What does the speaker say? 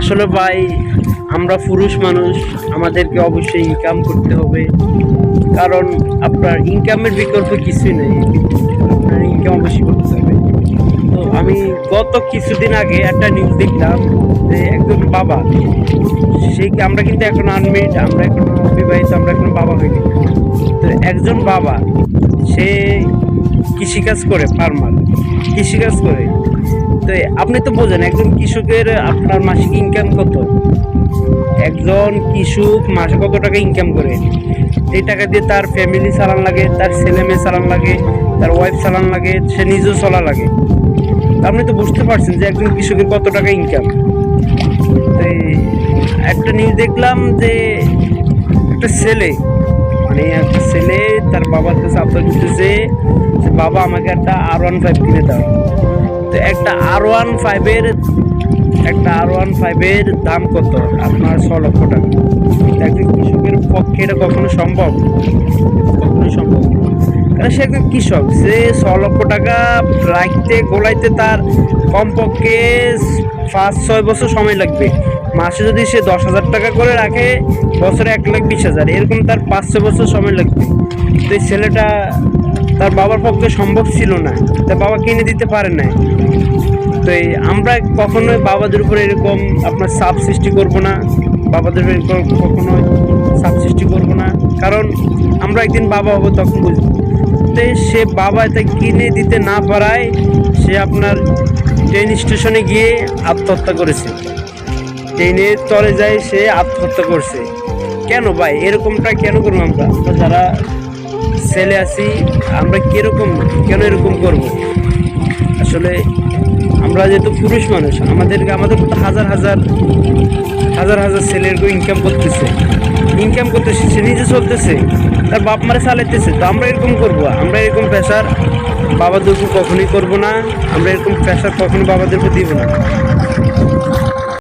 আসলে ভাই আমরা পুরুষ মানুষ, আমাদেরকে অবশ্যই ইনকাম করতে হবে। কারণ আপনার ইনকামের বিকল্প কিছুই নেই, আপনার ইনকাম অবশ্যই করতে হবে। তো আমি গত কিছুদিন আগে একটা নিউজ দেখলাম যে একজন বাবা, আমরা কিন্তু এখন আনমেরিড, আমরা এখন বিবাহিত, আমরা এখন বাবা হইনি। তো একজন বাবা, সে কৃষিকাজ করে, ফার্মার, কৃষিকাজ করে। তো আপনি তো বোঝেন একজন কৃষকের আপনার মাসিক ইনকাম কত। একজন কৃষক মাসে কত টাকা ইনকাম করে, এই টাকা দিয়ে তার ফ্যামিলি চালান লাগে, তার ছেলে মেয়ে চালান লাগে, তার ওয়াইফ চালান লাগে, সে নিজেও চলা লাগে। আপনি তো বুঝতে পারছেন যে একজন কৃষকের কত টাকা ইনকাম। তো একটা নিউজ দেখলাম যে একটা ছেলে, মানে একটা ছেলে তার বাবার কাছে আবদার করতেছে যে বাবা আমাকে একটা R15 কিনে দাও। তো একটা R15-এর দাম কত? আপনার 6 লক্ষ টাকা। একজন কৃষকের পক্ষে এটা কখনো সম্ভব? কখনোই সম্ভব না। কারণ সে একজন কৃষক, সে 6 লক্ষ টাকা রাখতে গোলাইতে তার কমপক্ষে 5-6 বছর সময় লাগবে। মাসে যদি সে 10,000 টাকা করে রাখে, বছরে 1,20,000, এরকম তার 5-6 বছর সময় লাগবে। তো এই ছেলেটা, তার বাবার পক্ষে সম্ভব ছিল না, তার বাবা কিনে দিতে পারে না। তো আমরা কখনোই বাবাদের উপর এরকম আপনার চাপ সৃষ্টি করব না, বাবাদের উপর কখনোই চাপ সৃষ্টি করব না। কারণ আমরা একদিন বাবা হব, তখন বুঝবো। তো সে বাবা এটা কিনে দিতে না পারায় সে আপনার ট্রেন স্টেশনে গিয়ে আত্মহত্যা করেছে, ট্রেনের তলে যায় সে আত্মহত্যা করছে। কেন ভাই এরকমটা কেন করবো? আমরা যারা ছেলে আছি, আমরা কেন এরকম করব? আসলে আমরা যেহেতু পুরুষ মানুষ, আমাদের তো হাজার হাজার ছেলের ইনকাম করতেছে, সে নিজে চলতেছে, তার বাপ মারে চালাইতেছে। তো আমরা এরকম করবো? আমরা এরকম প্রেশার বাবাদেরকে কখনোই করবো না, আমরা এরকম প্রেশার কখনো বাবাদেরকে দিব না।